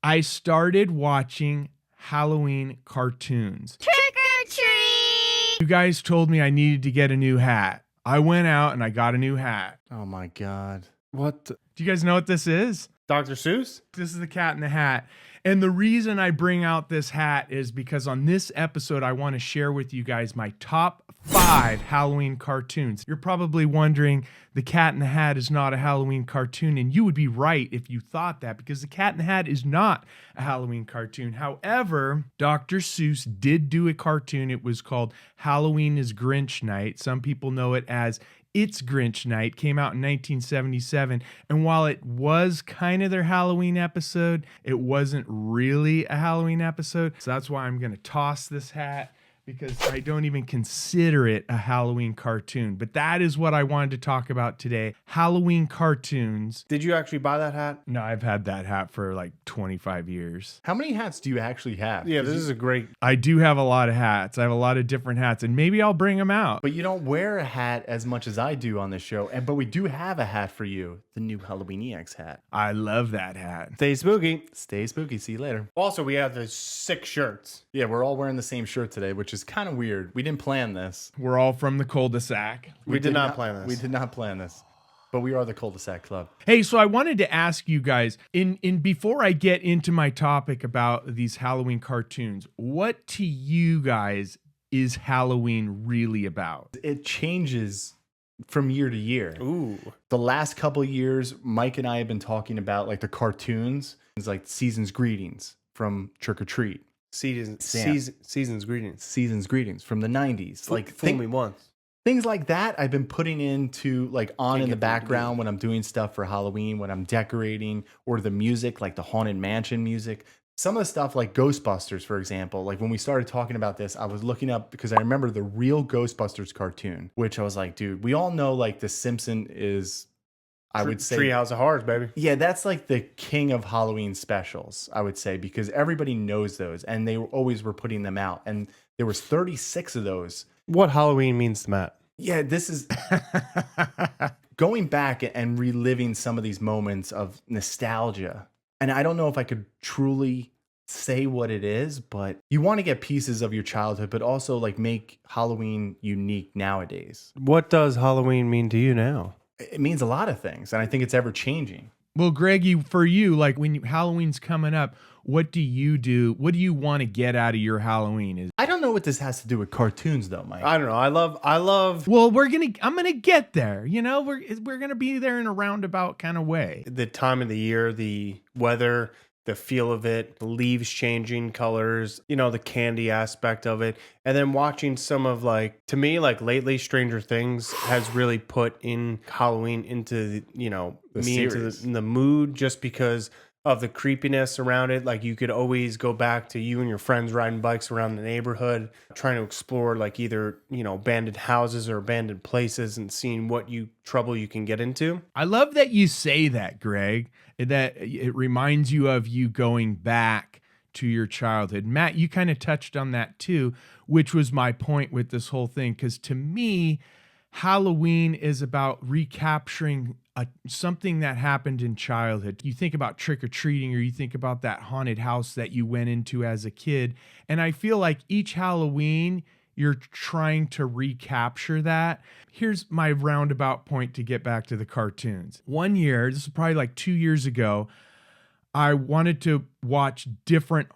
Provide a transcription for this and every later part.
I started watching Halloween cartoons. Trick or treat! You guys told me I needed to get a new hat. I went out and I got a new hat. Oh my God. What? Do you guys know what this is? Dr. Seuss? This is the Cat in the Hat. And the reason I bring out this hat is because on this episode, I want to share with you guys my top 5 Halloween cartoons. You're probably wondering, the Cat in the Hat is not a Halloween cartoon, and you would be right if you thought that, because the Cat in the Hat is not a Halloween cartoon. However, Dr. Seuss did do a cartoon. It was called Halloween is Grinch Night. Some people know it as It's Grinch Night. Came out in 1977, and while it was kind of their Halloween episode, it wasn't really a Halloween episode. So that's why I'm going to toss this hat, because I don't even consider it a Halloween cartoon. But that is what I wanted to talk about today. Halloween cartoons. Did you actually buy that hat? No, I've had that hat for like 25 years. How many hats do you actually have? Yeah, this is a great... I do have a lot of hats. I have a lot of different hats, and maybe I'll bring them out. But you don't wear a hat as much as I do on this show. But we do have a hat for you. The new Halloweeniacs hat. I love that hat. Stay spooky. Stay spooky. See you later. Also, we have the 6 shirts. Yeah, we're all wearing the same shirt today, which is kind of weird. We didn't plan this. We're all from the cul-de-sac. We did not plan this. We did not plan this. But we are the cul-de-sac club. Hey, so I wanted to ask you guys, in before I get into my topic about these Halloween cartoons, what to you guys is Halloween really about? It changes from year to year. Ooh. The last couple of years, Mike and I have been talking about like the cartoons. It's like Season's Greetings from Trick or Treat. Season's greetings. Season's Greetings from the 90s. Like Fool me once. things like that I've been putting into like on in the background when I'm doing stuff for Halloween, when I'm decorating, or the music, like the Haunted Mansion music. Some of the stuff like Ghostbusters, for example, like when we started talking about this, I was looking up because I remember the real Ghostbusters cartoon, which I was like, dude, we all know like The Simpsons is, I would say, Treehouse of Horrors, baby. yeah, that's like the king of Halloween specials, I would say, because everybody knows those and they always were putting them out. And there was 36 of those. What Halloween means to Matt. Yeah, this is going back and reliving some of these moments of nostalgia. And I don't know if I could truly say what it is, but you want to get pieces of your childhood, but also like make Halloween unique nowadays. What does Halloween mean to you now? It means a lot of things, and I think it's ever changing. Well, Greg, for you, like when Halloween's coming up, what do you do? What do you want to get out of your Halloween? I don't know what this has to do with cartoons, though, Mike. I don't know. I love Well, I'm gonna get there. You know, we're gonna be there in a roundabout kind of way. the time of the year, the weather, the feel of it, the leaves changing colors, you know, the candy aspect of it. And then watching some of like, to me, like lately Stranger Things has really put in Halloween into, you know, The me series. into the mood, just because of the creepiness around it. Like you could always go back to you and your friends riding bikes around the neighborhood, trying to explore like either, you know, abandoned houses or abandoned places and seeing what trouble you can get into. I love that you say that, Greg, that it reminds you of you going back to your childhood. Matt, you kind of touched on that too, which was my point with this whole thing. Because to me, Halloween is about recapturing something that happened in childhood. You think about trick-or-treating, or you think about that haunted house that you went into as a kid. And I feel like each Halloween, you're trying to recapture that. Here's my roundabout point to get back to the cartoons. One year, this is probably like 2 years ago, I wanted to watch different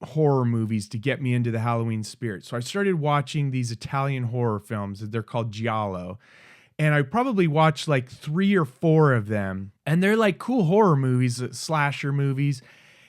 horror movies to get me into the Halloween spirit. So I started watching these Italian horror films. They're called Giallo. And I probably watched like 3 or 4 of them. And they're like cool horror movies, slasher movies.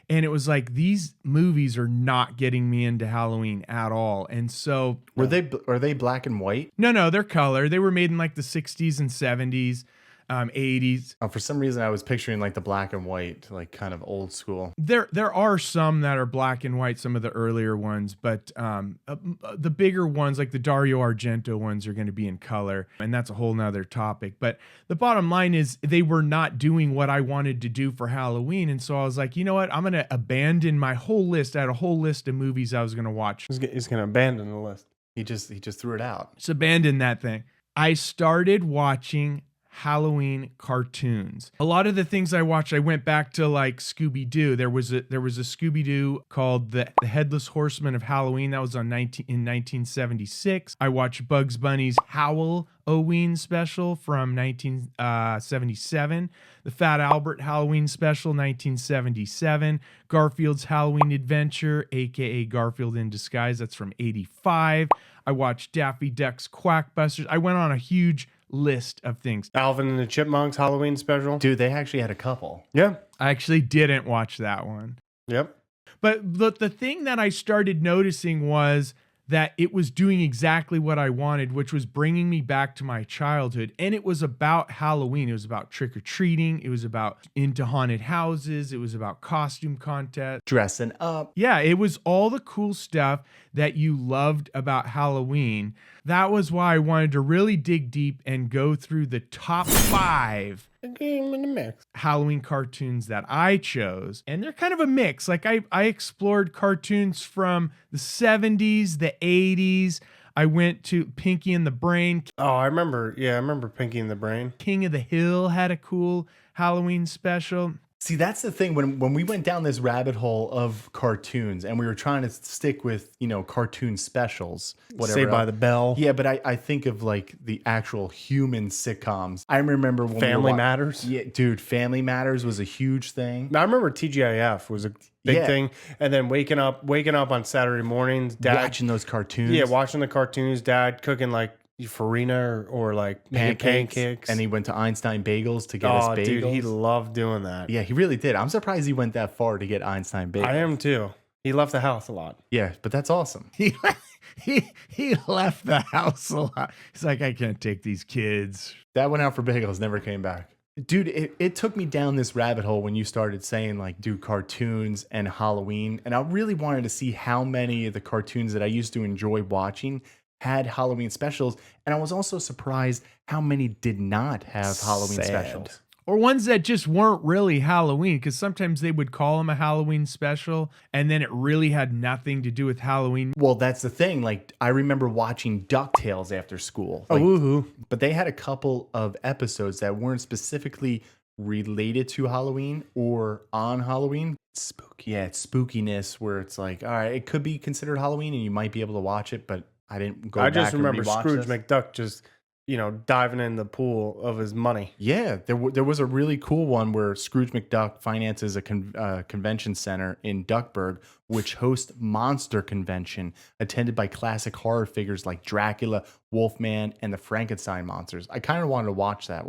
And it was like, these movies are not getting me into Halloween at all. And so Are they black and white? no, they're color. They were made in like the 60s and 70s, 80s. For some reason, I was picturing like the black and white, like kind of old school. There are some that are black and white, some of the earlier ones, but the bigger ones, like the Dario Argento ones, are going to be in color, and that's a whole nother topic. But the bottom line is they were not doing what I wanted to do for Halloween, and so I was like, you know what? I'm going to abandon my whole list. I had a whole list of movies I was going to watch. He's going to abandon the list. He just threw it out. Just abandon that thing. I started watching Halloween cartoons. A lot of the things I watched, I went back to like Scooby-Doo. There was a Scooby-Doo called the Headless Horseman of Halloween. That was in 1976. I watched Bugs Bunny's Halloween special from 1977. The Fat Albert Halloween special, 1977. Garfield's Halloween Adventure, aka Garfield in Disguise. That's from 85. I watched Daffy Duck's Quackbusters. I went on a huge list of things. Alvin and the Chipmunks Halloween special. Dude, they actually had a couple. Yeah. I actually didn't watch that one. Yep. But the thing that I started noticing was that it was doing exactly what I wanted, which was bringing me back to my childhood. And it was about Halloween. It was about trick-or-treating. It was about into haunted houses. It was about costume contest. Dressing up. Yeah, it was all the cool stuff that you loved about Halloween. That was why I wanted to really dig deep and go through the top 5 A game in the mix. Halloween cartoons that I chose. And they're kind of a mix. Like I explored cartoons from the 70s, the 80s. I went to Pinky and the Brain. Oh, I remember. Yeah, I remember Pinky and the Brain. King of the Hill had a cool Halloween special. See, that's the thing. When we went down this rabbit hole of cartoons and we were trying to stick with, cartoon specials, whatever. Saved by the Bell. Yeah, but I think of like the actual human sitcoms. I remember when Family Matters. Yeah, dude, Family Matters was a huge thing. I remember TGIF was a big thing. And then waking up on Saturday mornings, Dad Watching those cartoons. Yeah, watching the cartoons, Dad cooking like farina or like pancakes. And he went to Einstein Bagels to get us bagels. Dude, he loved doing that. Yeah, he really did. I'm surprised he went that far to get Einstein Bagels. I am too. He left the house a lot. Yeah, but that's awesome. He left the house a lot. He's like, I can't take these kids. That went out for bagels, never came back. Dude, it took me down this rabbit hole when you started saying like do cartoons and Halloween. And I really wanted to see how many of the cartoons that I used to enjoy watching had Halloween specials. And I was also surprised how many did not have Halloween specials. Or ones that just weren't really Halloween, because sometimes they would call them a Halloween special, and then it really had nothing to do with Halloween. Well, that's the thing. Like, I remember watching DuckTales after school. Like, woohoo. But they had a couple of episodes that weren't specifically related to Halloween or on Halloween. Spooky. Yeah, it's spookiness where it's like, all right, it could be considered Halloween and you might be able to watch it, but I didn't go back and rewatch I just remember Scrooge this. McDuck just, diving in the pool of his money. Yeah, there was a really cool one where Scrooge McDuck finances a convention center in Duckburg, which hosts Monster Convention, attended by classic horror figures like Dracula, Wolfman, and the Frankenstein monsters. I kind of wanted to watch that.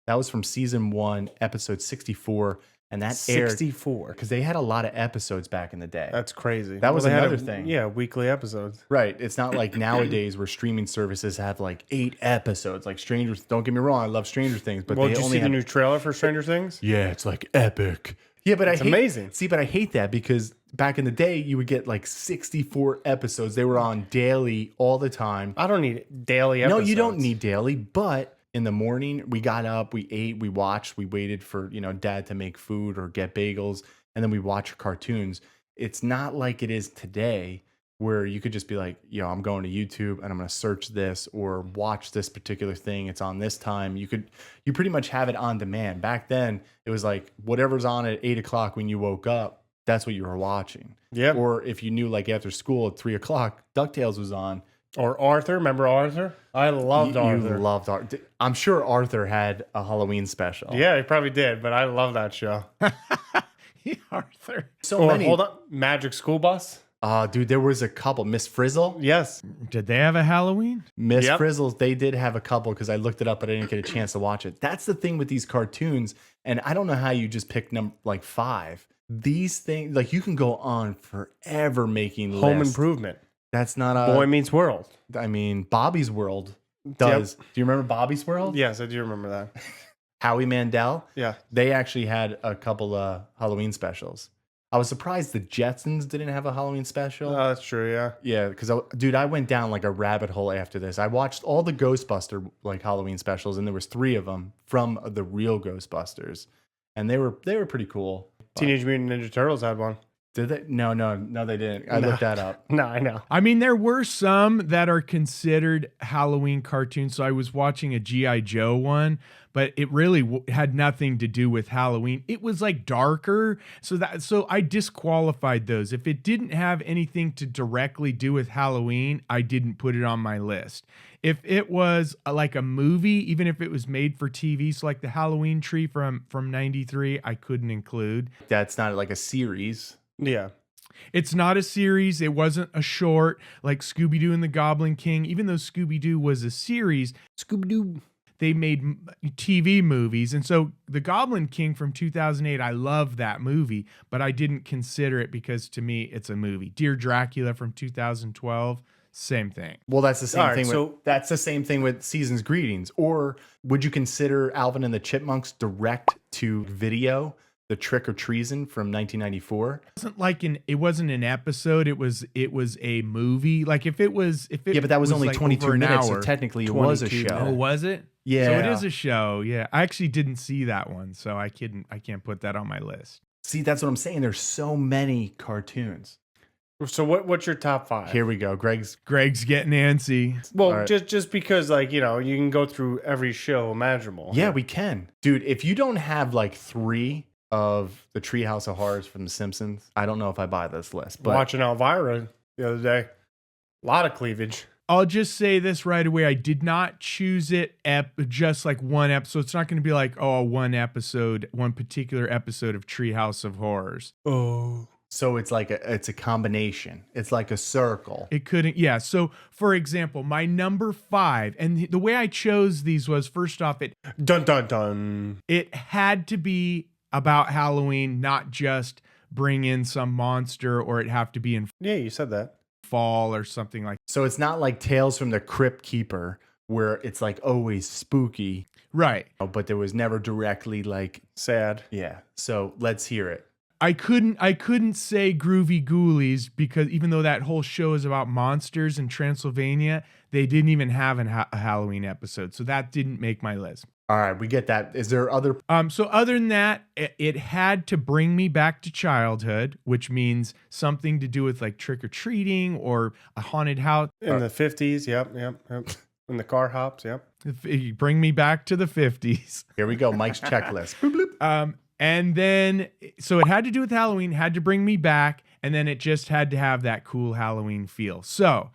That was from season 1, episode 64. And that 64 because they had a lot of episodes back in the day. That's crazy. That was another thing. Yeah, weekly episodes. Right. It's not like nowadays where streaming services have like 8 episodes. Like Stranger. Don't get me wrong, I love Stranger Things, but Well, they did you only see the new trailer for Stranger Things? Yeah, it's like epic. Yeah, but It's amazing. See, but I hate that because back in the day, you would get like 64 episodes. They were on daily all the time. I don't need daily episodes. No, you don't need daily, but in the morning, we got up, we ate, we watched, we waited for, Dad to make food or get bagels, and then we watch cartoons. It's not like it is today where you could just be like, I'm going to YouTube and I'm going to search this or watch this particular thing. It's on this time. You pretty much have it on demand. Back then, it was like whatever's on at 8 o'clock when you woke up, that's what you were watching. Yeah. Or if you knew like after school at 3 o'clock, DuckTales was on. Or Arthur. Remember Arthur? I loved Arthur. You loved Arthur. I'm sure Arthur had a Halloween special. Yeah, he probably did, but I love that show. Arthur. So many. Hold on. Magic School Bus? Dude, there was a couple. Miss Frizzle. Yes. Did they have a Halloween? Miss Frizzle, they did have a couple because I looked it up, but I didn't get a chance to watch it. That's the thing with these cartoons. And I don't know how you just pick like 5. These things, like you can go on forever making Home lists. Improvement. That's not a Boy Meets World. I mean, Bobby's World does. Yep. Do you remember Bobby's World? Yes, I do remember that. Howie Mandel. Yeah. They actually had a couple of Halloween specials. I was surprised the Jetsons didn't have a Halloween special. That's true, yeah. Yeah, because dude, I went down like a rabbit hole after this. I watched all the Ghostbuster like Halloween specials, and there was 3 of them from the real Ghostbusters, and they were pretty cool. Teenage Mutant Ninja Turtles had one. Did they? No, they didn't. I looked that up. No, I know. I mean, there were some that are considered Halloween cartoons. So I was watching a G.I. Joe one, but it really had nothing to do with Halloween. It was like darker. So I disqualified those. If it didn't have anything to directly do with Halloween, I didn't put it on my list. If it was like a movie, even if it was made for TV, so like the Halloween Tree from 93, I couldn't include. That's not like a series. Yeah. It's not a series. It wasn't a short like Scooby-Doo and the Goblin King. Even though Scooby-Doo was a series, Scooby-Doo. they made TV movies. And so the Goblin King from 2008, I love that movie, but I didn't consider it because to me, it's a movie. Dear Dracula from 2012, same thing. Well, that's the same All right, thing. so- That's the same thing with Season's Greetings. Or would you consider Alvin and the Chipmunks direct to video? The Trick or Treason from 1994. It wasn't an episode. It was a movie. Like if it Yeah, but that was only like 22 over an minutes, so hour. technically it was a 22 show. Oh, was it? Yeah. So it is a show. Yeah. I actually didn't see that one, so I can't put that on my list. See, that's what I'm saying. There's so many cartoons. So what's your top 5? Here we go. Greg's. Greg's getting antsy. Well, All right. just because like, you can go through every show imaginable. Yeah, we can. Dude, if you don't have like 3 of the Treehouse of Horrors from The Simpsons, I don't know if I buy this list. But Watching Elvira the other day. A lot of cleavage. I'll just say this right away. I did not choose it just like one episode. It's not going to be like, one particular episode of Treehouse of Horrors. Oh. so it's like it's a combination. It's like a circle. It couldn't. Yeah. So for example, my number 5, and the way I chose these was first off, Dun dun dun. it had to be about Halloween, not just bring in some monster, or it have to be in Yeah, you said that. fall or something like So it's not like Tales from the Crypt Keeper where it's like always spooky, right. but there was never directly like, Sad. yeah. So let's hear it. I couldn't say Groovy Ghoulies because even though that whole show is about monsters in Transylvania, they didn't even have a Halloween episode, so that didn't make my list. All right, we get that. Is there other? So other than that, it had to bring me back to childhood, which means something to do with like trick or treating or a haunted house. In the 50s, yep. In the car hops, yep. Bring me back to the 50s. Here we go. Mike's checklist. Bloop, bloop. And then, so it had to do with Halloween, had to bring me back, and then it just had to have that cool Halloween feel. So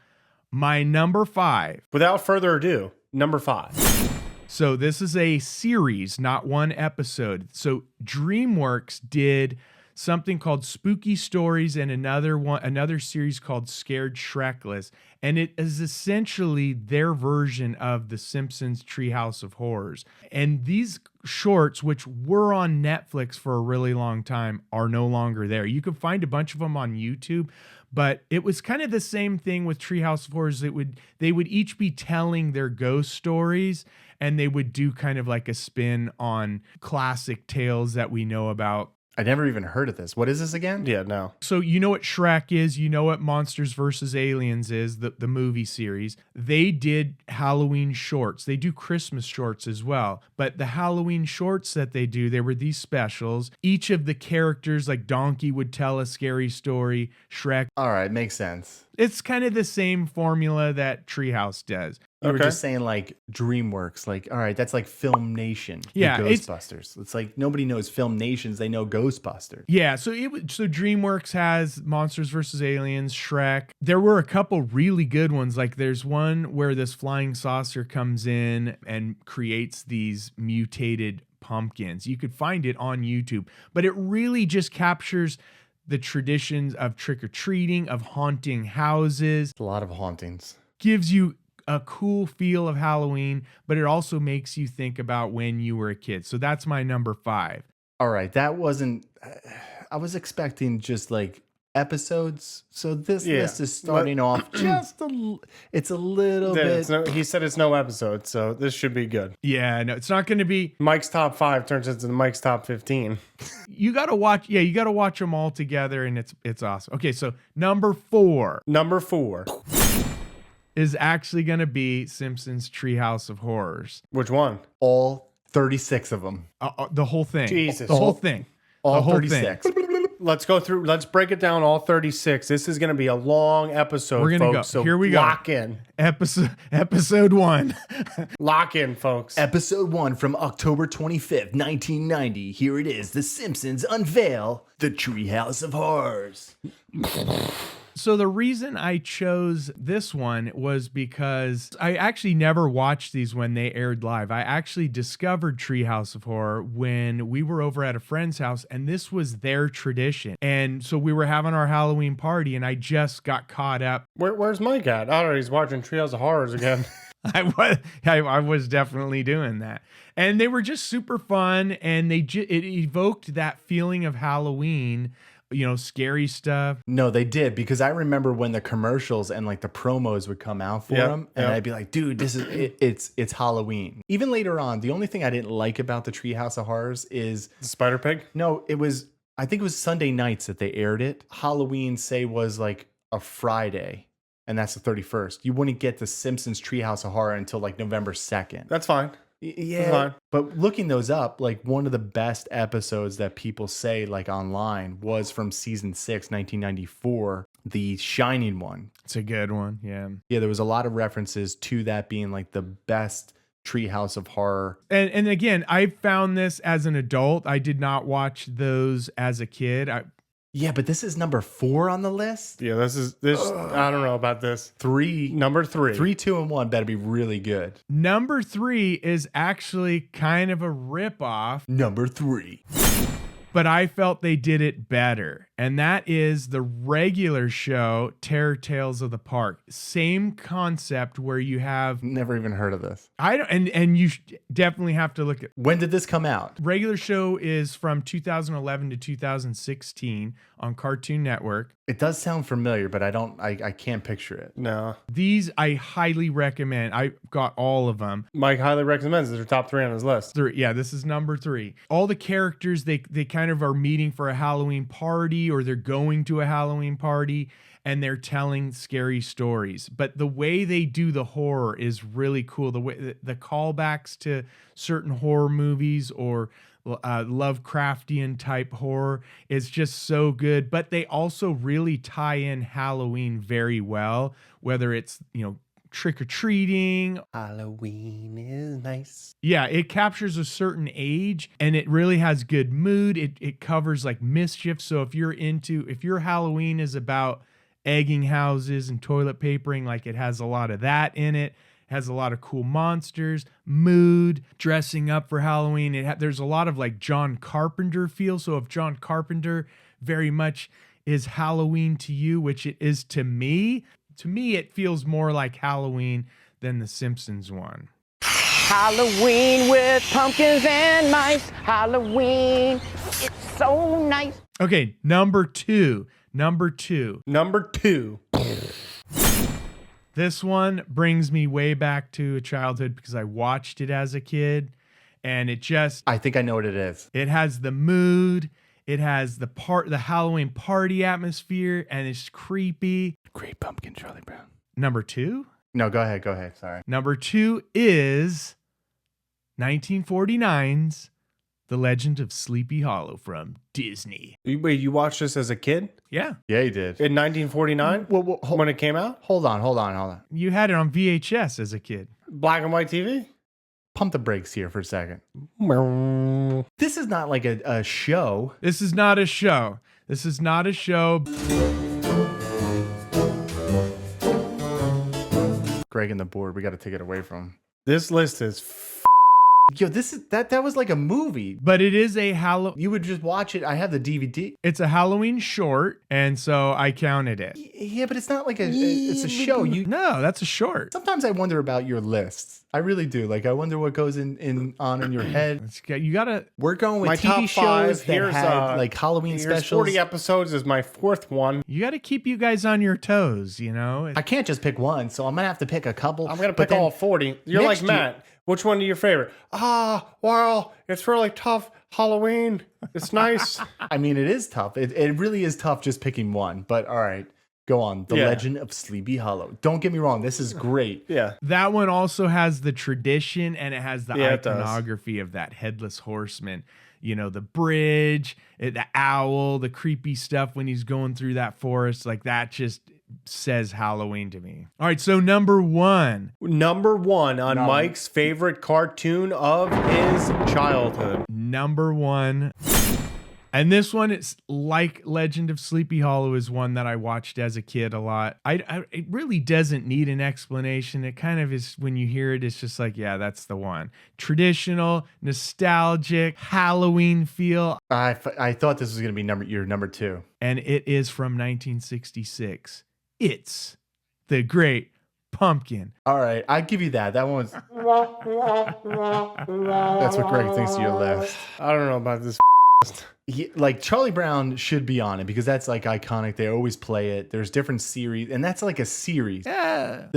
my number 5. Without further ado, number 5. So this is a series, not one episode. So DreamWorks did something called Spooky Stories and another series called Scared Shrekless. And it is essentially their version of The Simpsons Treehouse of Horrors. And these shorts, which were on Netflix for a really long time, are no longer there. You can find a bunch of them on YouTube, but it was kind of the same thing with Treehouse of Horrors. They would each be telling their ghost stories, and they would do kind of like a spin on classic tales that we know about. I never even heard of this. What is this again? Yeah, no. So you know what Shrek is, you know what Monsters vs. Aliens is, the movie series. They did Halloween shorts. They do Christmas shorts as well. But the Halloween shorts that they were these specials. Each of the characters, like Donkey would tell a scary story, Shrek. All right, makes sense. It's kind of the same formula that Treehouse does. You were Okay. just saying like DreamWorks, like, all right, that's like Film Nation. with Yeah, it's- Ghostbusters. It's like nobody knows Film Nations, they know Ghostbusters. Yeah, so DreamWorks has Monsters vs. Aliens, Shrek. There were a couple really good ones. Like there's one where this flying saucer comes in and creates these mutated pumpkins. You could find it on YouTube, but it really just captures the traditions of trick-or-treating, of haunting houses, It's a lot of hauntings. gives you a cool feel of Halloween, but it also makes you think about when you were a kid. So that's my number 5. All right, that wasn't. I was expecting just like episodes. So this Yeah. list is starting off just it's a little Yeah, bit. he said it's no episode, so this should be good. Yeah, no, it's not going to be. Mike's top 5 turns into Mike's top 15. You got to watch. Yeah, you got to watch them all together, and it's awesome. Okay, so number 4 Number 4. is actually going to be Simpsons Treehouse of Horrors. Which one? All 36 of them. The whole thing. Jesus. The whole thing. All The whole 36. thing. let's go through. Let's break it down all 36. This is going to be a long episode, We're gonna folks. go. So Here we go. Lock in. Episode 1. Lock in, folks. Episode 1 from October 25th, 1990. Here it is. The Simpsons unveil the Treehouse of Horrors. So the reason I chose this one was because I actually never watched these when they aired live. I actually discovered Treehouse of Horror when we were over at a friend's house, and this was their tradition. And so we were having our Halloween party, and I just got caught up. Where's Mike at? Oh, he's watching Treehouse of Horrors again. I was definitely doing that. And they were just super fun, and it evoked that feeling of Halloween, you know, scary stuff. No, they did, because I remember when the commercials and like the promos would come out for them, and I'd be like, dude, this is it's Halloween. Even later on, the only thing I didn't like about the Treehouse of Horrors is The Spider Pig? no, I think it was Sunday nights that they aired it. Halloween, say, was like a Friday, and that's the 31st. You wouldn't get the Simpsons Treehouse of Horror until like November 2nd. That's fine. Yeah, fine. but looking those up, like one of the best episodes that people say like online was from season 6, 1994, the Shining one. It's a good one. Yeah. Yeah, there was a lot of references to that being like the best Treehouse of Horror. And again, I found this as an adult. I did not watch those as a kid. Yeah, but this is number 4 on the list. Yeah, this. I don't know about this. Number 3. 3, 2, and 1 better be really good. Number 3 is actually kind of a ripoff, Number 3. but I felt they did it better. And that is the regular show, Terror Tales of the Park. Same concept where you have Never even heard of this. and you definitely have to look at. When did this come out? Regular show is from 2011 to 2016 on Cartoon Network. It does sound familiar, but I can't picture it. No. These I highly recommend. I got all of them. Mike highly recommends. These are top 3 on his list. Yeah, this is number 3. All the characters, they kind of are meeting for a Halloween party, or they're going to a Halloween party, and they're telling scary stories. But the way they do the horror is really cool. The way the callbacks to certain horror movies or Lovecraftian type horror is just so good. But they also really tie in Halloween very well, whether it's, you know, trick-or-treating. Halloween is nice. Yeah, it captures a certain age, and it really has good mood. It covers like mischief. So if your Halloween is about egging houses and toilet papering, like it has a lot of that in it. Has a lot of cool monsters, mood, dressing up for Halloween. There's a lot of like John Carpenter feel. So if John Carpenter very much is Halloween to you, which it is to me, it feels more like Halloween than the Simpsons one. Halloween with pumpkins and mice. Halloween, it's so nice. Okay, number two. Number 2. This one brings me way back to a childhood because I watched it as a kid, and I think I know what it is. it has the mood, it has the Halloween party atmosphere, and it's creepy. Great Pumpkin, Charlie Brown. Number 2? No, go ahead. Sorry. Number 2 is 1949's The Legend of Sleepy Hollow from Disney. Wait, you watched this as a kid? Yeah. Yeah, you did. In 1949? Well, When it came out? hold on. You had it on VHS as a kid. Black and white TV? Pump the brakes here for a second. This is not like a show. This is not a show. Greg and the board, we got to take it away from him. This list is Yo, that was like a movie. But it is You would just watch it. I have the DVD. it's a Halloween short, and so I counted it. Yeah, but it's not like it's a show. No, that's a short. Sometimes I wonder about your lists. I really do. Like, I wonder what goes in your head. You gotta. We're going with my TV top 5. shows that Here's had like Halloween here's specials. 40 episodes is my 4th one. You gotta keep you guys on your toes. You know. I can't just pick one, so I'm gonna have to pick a couple. I'm gonna But pick then all 40. You're like next year- Matt. Which one are your favorite? Well, it's really tough. Halloween. It's nice. I mean, it is tough. It really is tough just picking one. But all right, go on. The Yeah. Legend of Sleepy Hollow. Don't get me wrong. This is great. Yeah. That one also has the tradition, and it has the Yeah, it does. iconography of that headless horseman. the bridge, the owl, the creepy stuff when he's going through that forest. Like that just says Halloween to me. All right, so number one on Mike's favorite cartoon of his childhood. Number one. And this one, it's like Legend of Sleepy Hollow, is one that I watched as a kid a lot. It really doesn't need an explanation. It kind of is, when you hear it, it's just like, yeah, that's the one. Traditional, nostalgic, Halloween feel. I thought this was going to be your number 2. And it is from 1966. It's The Great Pumpkin. All right, I give you that. That one's. That's what Greg thinks of your list. I don't know about this. Like Charlie Brown should be on it because that's like iconic. They always play it. There's different series, and that's like a series. Yeah.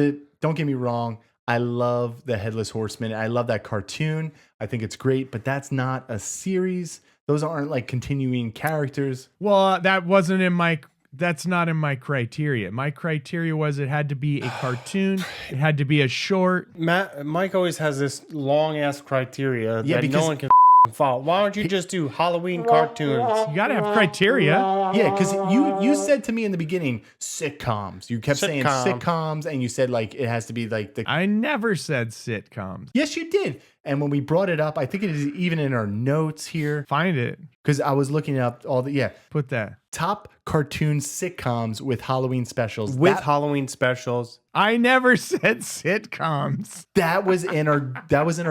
Don't get me wrong. I love the Headless Horseman. I love that cartoon. I think it's great, but that's not a series. Those aren't like continuing characters. Well, that's not in my criteria. My criteria was it had to be a cartoon. It had to be a short. Mike always has this long ass criteria that because no one can follow. Why don't you just do Halloween cartoons? You got to have criteria. Yeah, because you said to me in the beginning, sitcoms. You kept saying sitcoms, and you said like it has to be like the. I never said sitcoms. Yes, you did. And when we brought it up, I think it is even in our notes here. Find it. Because I was looking up Put that. Top cartoon sitcoms with Halloween specials. Halloween specials. I never said sitcoms. That was in our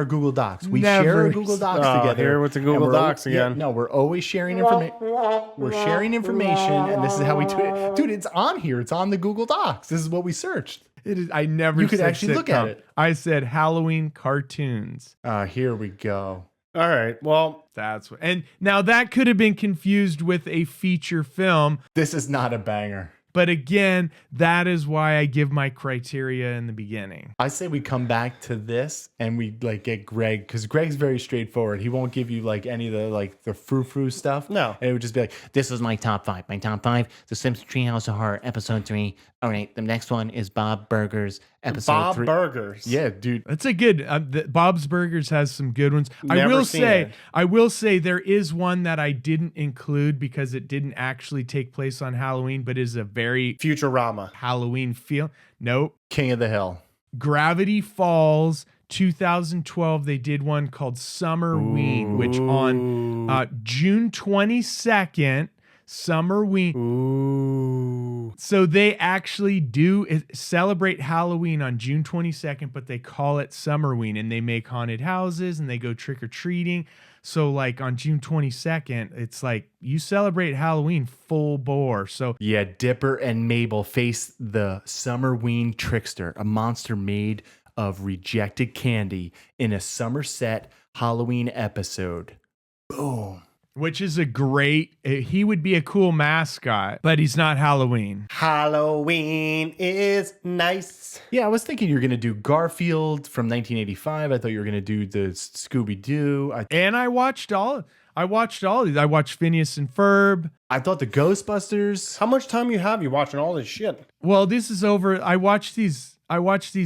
Google Docs. We Never share our Google Docs together. Here with the Google Docs again. Yeah, no, we're always sharing information. We're sharing information, and this is how we do it. Dude, it's on here. It's on the Google Docs. This is what we searched. It is. I never. You could said actually look sitcom. at it. I said Halloween cartoons. Here we go. All right. Well, That's what. And now that could have been confused with a feature film. This is not a banger. But again, that is why I give my criteria in the beginning. I say we come back to this and we like get Greg, because Greg's very straightforward. He won't give you like any of the frou-frou stuff. No. And it would just be like, This was my top 5. My top 5, The Simpsons Treehouse of Horror, Episode 3. All right, the next one is Bob Burgers, Episode 3. Burgers. yeah, dude. That's a good. Bob's Burgers has some good ones. Never seen it. I will say there is one that I didn't include because it didn't actually take place on Halloween, but is a very Futurama. Halloween feel. Nope. King of the Hill. Gravity Falls 2012, they did one called Summerween, which on June 22nd, Summerween. Ooh. So they actually do celebrate Halloween on June 22nd, but they call it Summerween, and they make haunted houses and they go trick-or-treating. So like on June 22nd, it's like you celebrate Halloween full bore. So Yeah, Dipper and Mabel face the Summerween trickster, a monster made of rejected candy in a Somerset Halloween episode. Boom. which is a great, he would be a cool mascot, but he's not Halloween. Halloween is nice. Yeah, I was thinking you were going to do Garfield from 1985. I thought you were going to do the Scooby-Doo. And I watched all of these. I watched Phineas and Ferb. I thought the Ghostbusters. How much time you have? You watching all this shit? Well, this is over. I watched these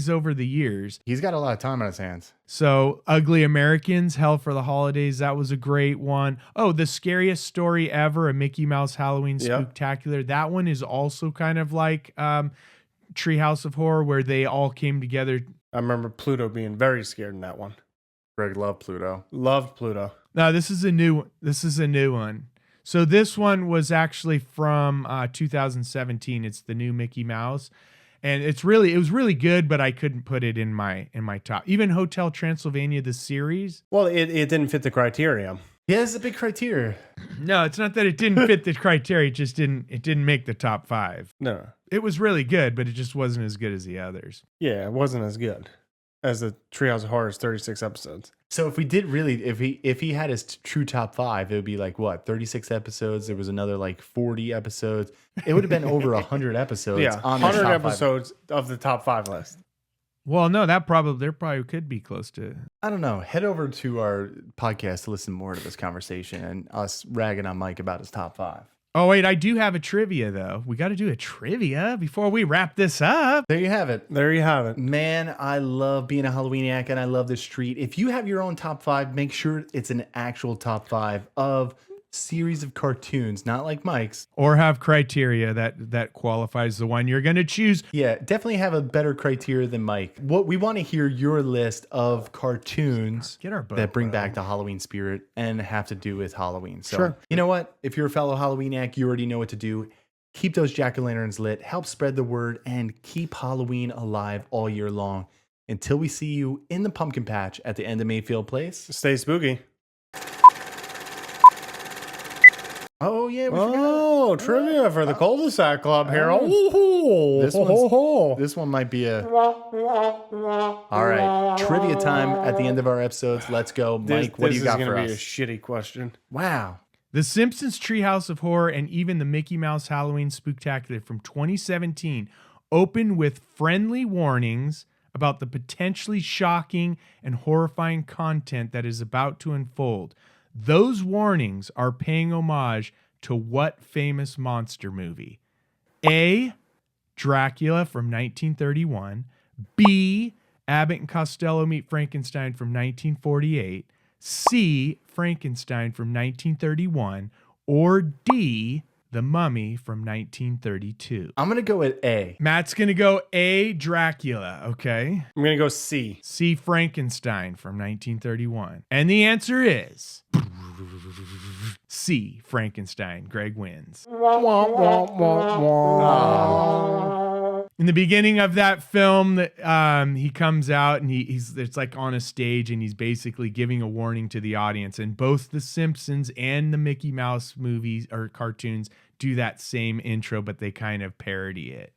over the years. He's got a lot of time on his hands. So Ugly Americans, Hell for the Holidays, that was a great one. Oh, The Scariest Story Ever, a Mickey Mouse Halloween Spooktacular. That one is also kind of like Treehouse of Horror, where they all came together. I remember Pluto being very scared in that one. Greg loved Pluto. Loved Pluto. No, this is a new one. So this one was actually from 2017. It's the new Mickey Mouse. And it was really good, but I couldn't put it in my top. Even Hotel Transylvania, the series. Well, it didn't fit the criteria. Yeah, it's a big criteria. No, it's not that it didn't fit the criteria. It just didn't make the top 5. No. It was really good, but it just wasn't as good as the others. Yeah, it wasn't as good as the Treehouse of Horror's 36 episodes. So if we did really, if he had his true top 5, it would be like what, 36 episodes. There was another like 40 episodes. It would have been over 100 episodes. Yeah, on 100 top episodes of the top 5 list. Well, no, there probably could be close to. I don't know. Head over to our podcast to listen more to this conversation and us ragging on Mike about his top 5. Oh, wait, I do have a trivia, though. We got to do a trivia before we wrap this up. There you have it. There you have it. Man, I love being a Halloweeniac and I love this treat. If you have your own top 5, make sure it's an actual top 5 of series of cartoons, not like Mike's. Or have criteria that qualifies the one you're going to choose. Yeah, definitely have a better criteria than Mike. What we want to hear your list of cartoons Get our boat, that bring bro. back the Halloween spirit and have to do with Halloween. So, Sure. you know what? If you're a fellow Halloweeniac, you already know what to do. Keep those jack-o'-lanterns lit, help spread the word, and keep Halloween alive all year long. Until we see you in the pumpkin patch at the end of Mayfield Place. Stay spooky. Oh, yeah, we forgot. Oh, trivia for the cul-de-sac club here. Oh, This one might be a... All right, trivia time at the end of our episodes. Let's go. Mike, what do you got for This is us? gonna be a shitty question. Wow. The Simpsons Treehouse of Horror and even the Mickey Mouse Halloween Spooktacular from 2017 open with friendly warnings about the potentially shocking and horrifying content that is about to unfold. Those warnings are paying homage to what famous monster movie? A. Dracula from 1931. B. Abbott and Costello Meet Frankenstein from 1948. C. Frankenstein from 1931. Or D. The Mummy from 1932. I'm going to go with A. Matt's going to go A. Dracula, okay? I'm gonna go C. C. Frankenstein from 1931. And the answer is C. Frankenstein. Greg wins. In the beginning of that film, he comes out and he's it's like on a stage and he's basically giving a warning to the audience. And both the Simpsons and the Mickey Mouse movies or cartoons do that same intro, but they kind of parody it.